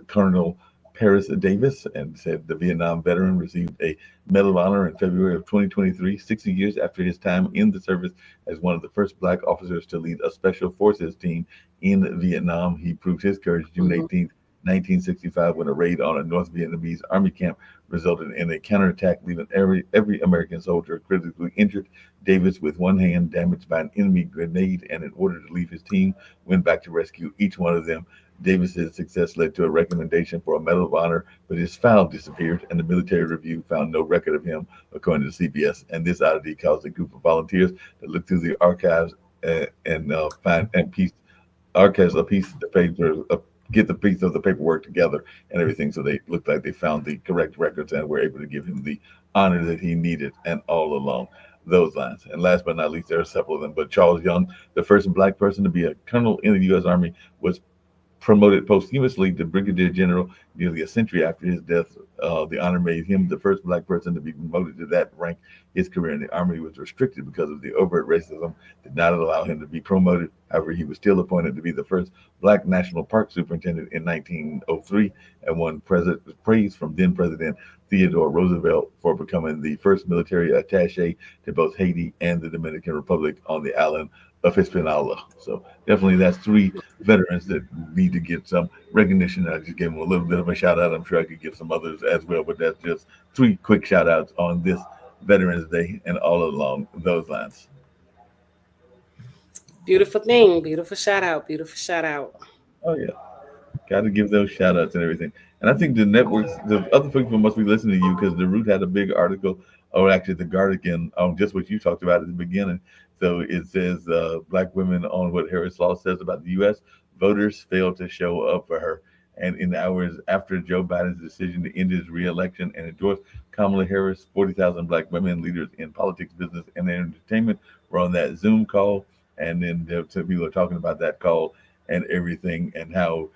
Colonel Paris Davis, and said the Vietnam veteran received a Medal of Honor in February of 2023, 60 years after his time in the service as one of the first Black officers to lead a special forces team in Vietnam. He proved his courage June 18th, 1965, when a raid on a North Vietnamese army camp resulted in a counterattack, leaving every American soldier critically injured. Davis, with one hand damaged by an enemy grenade, and in order to leave his team, went back to rescue each one of them. Davis's success led to a recommendation for a Medal of Honor, but his file disappeared, and the military review found no record of him, according to CBS. And this oddity caused a group of volunteers to look through the archives and find and piece archives a piece of paper get the piece of the paperwork together and everything. So they looked like they found the correct records and were able to give him the honor that he needed, and all along those lines. And last but not least, there are several of them. But Charles Young, the first black person to be a colonel in the U.S. Army, was promoted posthumously to brigadier general nearly a century after his death. The honor made him the first black person to be promoted to that rank. His career in the Army was restricted because of the overt racism, did not allow him to be promoted. However, he was still appointed to be the first black national park superintendent in 1903 and won praise from then President Theodore Roosevelt for becoming the first military attache to both Haiti and the Dominican Republic on the island of Hispaniola. So definitely that's three veterans that need to get some recognition. I just gave them a little bit of a shout out. I'm sure I could give some others as well, but that's just three quick shout outs on this Veterans Day and all along those lines. Beautiful thing. Beautiful shout out. Beautiful shout out. Oh yeah, got to give those shout outs and everything. And I think the networks, the other people must be listening to you because the Root had a big article, or actually the Guardian, on just what you talked about at the beginning. So it says black women on what Harris Law says about the U.S. Voters failed to show up for her. And in the hours after Joe Biden's decision to end his reelection and endorse Kamala Harris, 40,000 black women, leaders in politics, business, and entertainment, were on that Zoom call. And then some people are talking about that call and everything, and how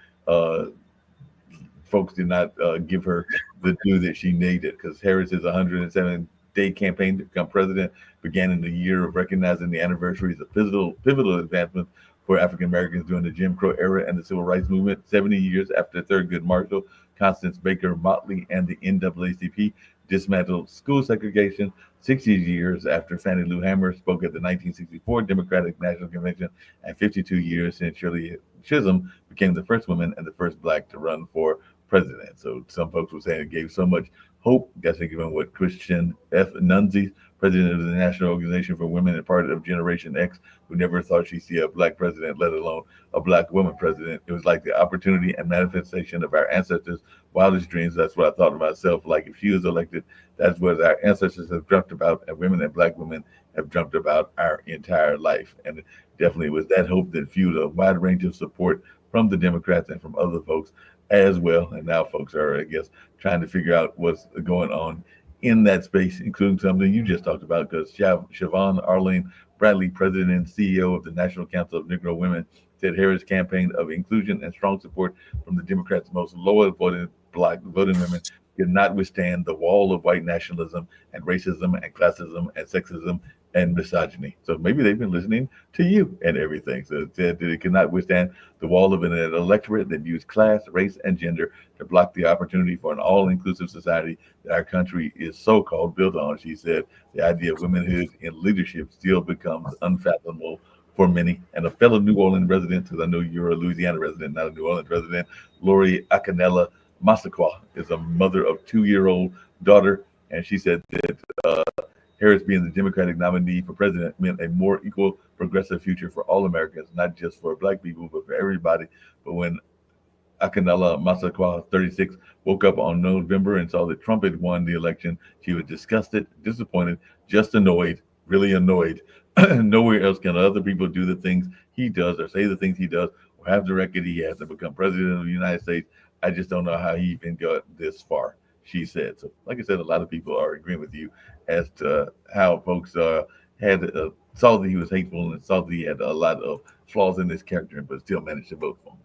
folks did not give her the due that she needed, because Harris's 107-day campaign to become president began in the year of recognizing the anniversaries of pivotal advancements for African Americans during the Jim Crow era and the Civil Rights Movement. 70 years after Thurgood Marshall, Constance Baker Motley, and the NAACP dismantled school segregation. 60 years after Fannie Lou Hamer spoke at the 1964 Democratic National Convention, and 52 years since Shirley Chisholm became the first woman and the first black to run for president. So some folks were saying it gave so much hope. Guess given what Christian F. Nunzi, president of the National Organization for Women and part of Generation X, who never thought she'd see a black president, let alone a black woman president. It was like the opportunity and manifestation of our ancestors' wildest dreams. That's what I thought to myself. Like, if she was elected, that's what our ancestors have dreamt about, and women and black women have dreamt about our entire life. And it definitely was that hope that fueled a wide range of support from the Democrats and from other folks as well. And now folks are, I guess, trying to figure out what's going on in that space, including something you just talked about, because Siobhan Arlene Bradley, president and CEO of the National Council of Negro Women, said Harris' campaign of inclusion and strong support from the Democrats' most loyal black voting women could not withstand the wall of white nationalism and racism and classism and sexism and misogyny. So maybe they've been listening to you and everything. So it said that it could not withstand the wall of an electorate that used class, race, and gender to block the opportunity for an all-inclusive society that our country is so-called built on. She said the idea of womanhood in leadership still becomes unfathomable for many. And a fellow New Orleans resident, because I know you're a Louisiana resident, not a New Orleans resident, Lori Akanela Massaquoi is a mother of 2-year-old daughter, and she said that Harris being the Democratic nominee for president meant a more equal, progressive future for all Americans, not just for black people, but for everybody. But when Akanela Massaquoi, 36, woke up on November and saw that Trump had won the election, she was disgusted, disappointed, just annoyed, really annoyed. Nowhere else can other people do the things he does or say the things he does or have the record he has to become president of the United States. I just don't know how he even got this far, she said. So, like I said, a lot of people are agreeing with you as to how folks saw that he was hateful and saw that he had a lot of flaws in his character, but still managed to vote for him.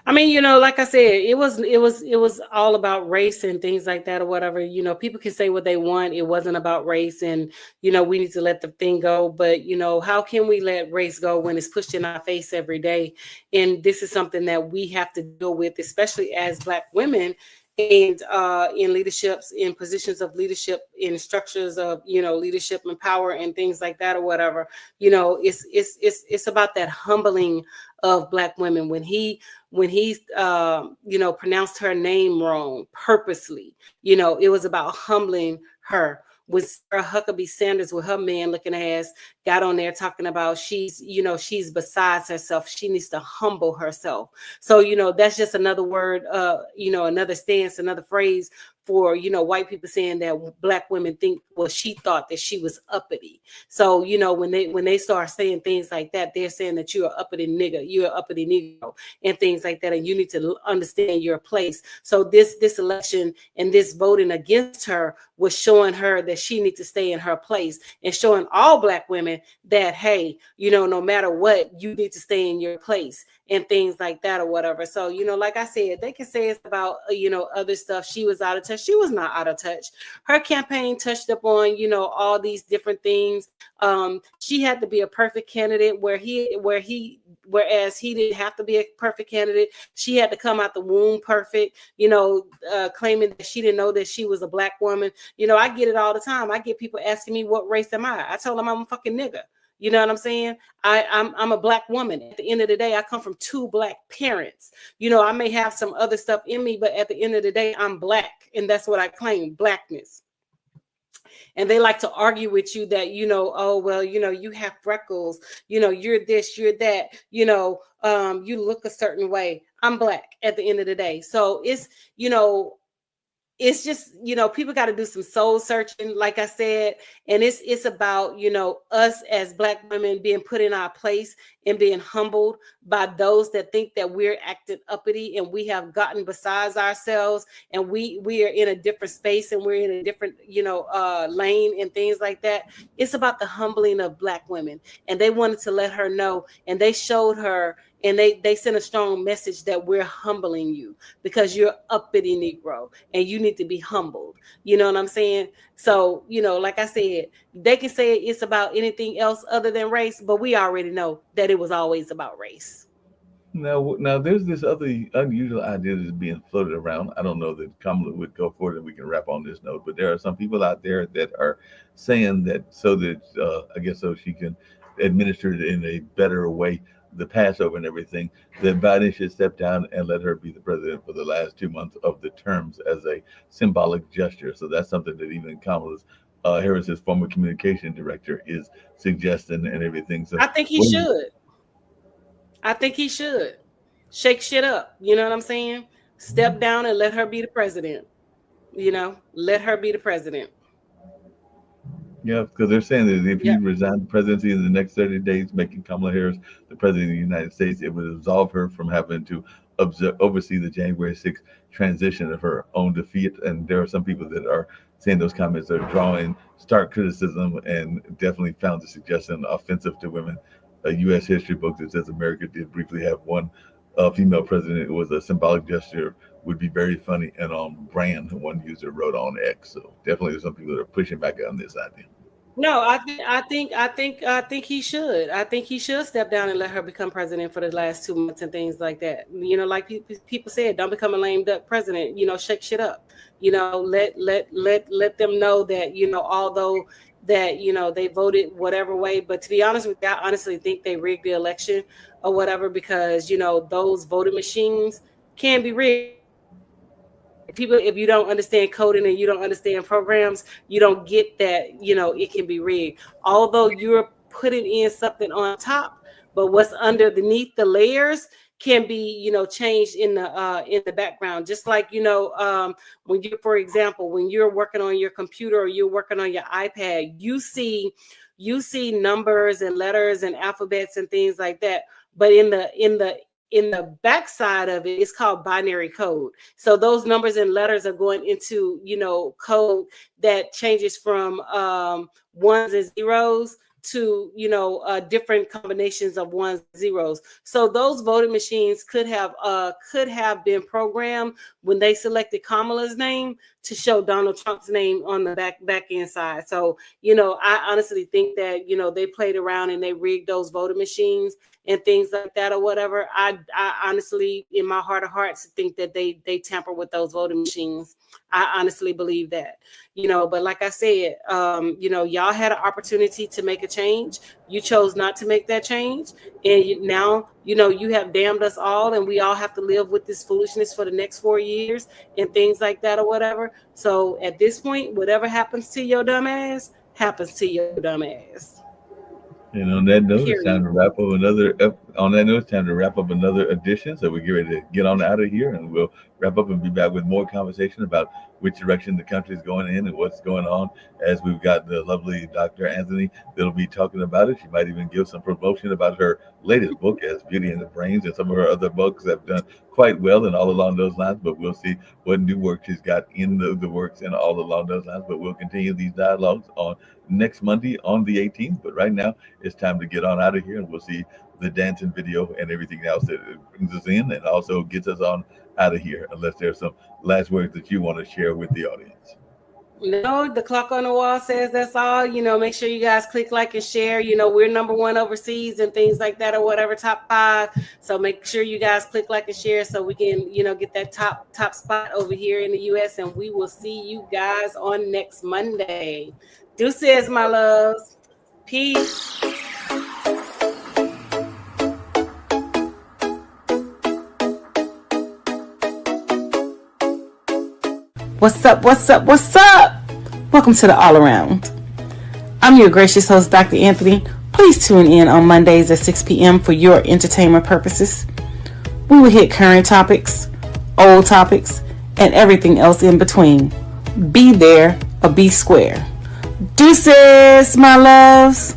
I mean, like I said, it was all about race and things like that or whatever. People can say what they want. It wasn't about race, and we need to let the thing go. But how can we let race go when it's pushed in our face every day? And this is something that we have to deal with, especially as Black women. And in leaderships, in positions of leadership, in structures of leadership and power and things like that or whatever, it's about that humbling of Black women. When he pronounced her name wrong purposely, it was about humbling her. When Sarah Huckabee Sanders with her man looking ass got on there talking about she's besides herself, she needs to humble herself. So, that's just another word, another stance, another phrase for, you know, white people saying that black women think, well, she thought that she was uppity. So, you know, when they start saying things like that, they're saying that you're an uppity nigga, you're an uppity Negro, and things like that, and you need to understand your place. So this election and this voting against her was showing her that she needs to stay in her place, and showing all black women that, hey, you know, no matter what, you need to stay in your place and things like that or whatever. So, you know, like I said, they can say it's about, you know, other stuff. She was out of touch. She was not out of touch. Her campaign touched upon, you know, all these different things. She had to be a perfect candidate whereas he didn't have to be a perfect candidate. She had to come out the womb perfect, you know, claiming that she didn't know that she was a black woman. You know, I get it all the time. I get people asking me, what race am I? I tell them I'm a fucking nigga. You know what I'm saying? I'm a black woman. At the end of the day, I come from 2 black parents. You know, I may have some other stuff in me, but at the end of the day, I'm black. And that's what I claim, blackness. And they like to argue with you that, you know, oh, well, you know, you have freckles, you know, you're this, you're that, you know, you look a certain way. I'm black at the end of the day. So it's, you know, it's just, you know, people got to do some soul searching, like I said, and it's about, you know, us as black women being put in our place and being humbled by those that think that we're acting uppity and we have gotten besides ourselves, and we are in a different space and we're in a different, you know, lane and things like that. It's about the humbling of black women, and they wanted to let her know, and they showed her, and they sent a strong message that we're humbling you because you're uppity Negro and you need to be humbled. You know what I'm saying? So, you know, like I said, they can say it's about anything else other than race, but we already know that it was always about race. Now, there's this other unusual idea that's being floated around. I don't know that Kamala would go for it, and we can wrap on this note. But there are some people out there that are saying that so that I guess so she can administer it in a better way, the Passover and everything, that Biden should step down and let her be the president for the last 2 months of the terms as a symbolic gesture. So that's something that even Kamala's Harris's former communication director is suggesting and everything. So I think he should. I think he should shake shit up. You know what I'm saying? Step down and let her be the president. You know, let her be the president. Yeah, because they're saying that if he resigned the presidency in the next 30 days, making Kamala Harris the president of the United States, it would absolve her from having to oversee the January 6th transition of her own defeat. And there are some people that are saying those comments are drawing stark criticism and definitely found the suggestion offensive to women. A U.S. history book that says America did briefly have one female president. It was a symbolic gesture, would be very funny and on brand, one user wrote on X. So definitely there's some people that are pushing back on this idea. No, I think he should. I think he should step down and let her become president for the last 2 months and things like that. You know, like people said, don't become a lame duck president. You know, shake shit up. You know, let them know that, you know, although that, you know, they voted whatever way, but to be honest with you, I honestly think they rigged the election or whatever, because, you know, those voting machines can be rigged. People, if you don't understand coding and you don't understand programs, you don't get that, you know, it can be rigged. Although you're putting in something on top, but what's underneath the layers can be, you know, changed in the background. Just like, you know, when you, for example, when you're working on your computer or you're working on your iPad, you see numbers and letters and alphabets and things like that. But in the backside of it, it's called binary code. So those numbers and letters are going into, you know, code that changes from ones and zeros to, you know, different combinations of ones and zeros. So those voting machines could have been programmed when they selected Kamala's name to show Donald Trump's name on the back end side. So, you know, I honestly think that, you know, they played around and they rigged those voting machines and things like that or whatever. I honestly, in my heart of hearts, think that they tamper with those voting machines. I honestly believe that, you know, but like I said, you know, y'all had an opportunity to make a change. You chose not to make that change. And now, you know, you have damned us all, and we all have to live with this foolishness for the next 4 years and things like that or whatever. So at this point, whatever happens to your dumb ass happens to your dumb ass. And on that note, it's time to wrap up another on that note, it's time to wrap up another edition. So we get ready to get on out of here, and we'll wrap up and be back with more conversation about which direction the country is going in and what's going on, as we've got the lovely Dr. Anthony that'll be talking about it. She might even give some promotion about her latest book, as Beauty and the Brains, and some of her other books have done quite well and all along those lines. But we'll see what new work she's got in the works and all along those lines. But we'll continue these dialogues on next Monday on the 18th. But right now, it's time to get on out of here, and we'll see the dancing video and everything else that brings us in and also gets us on out of here, unless there's some last words that you want to share with the audience. No, the clock on the wall says that's all. Make sure you guys click like and share. We're number one overseas and things like that, or whatever, top 5. So make sure you guys click like and share so we can, get that top spot over here in the US. And we will see you guys on next Monday. Deuces, my loves. Peace. What's up? Welcome to the All Around. I'm your gracious host, Dr. Anthony. Please tune in on Mondays at 6 p.m. for your entertainment purposes. We will hit current topics, old topics, and everything else in between. Be there or be square. Deuces, my loves.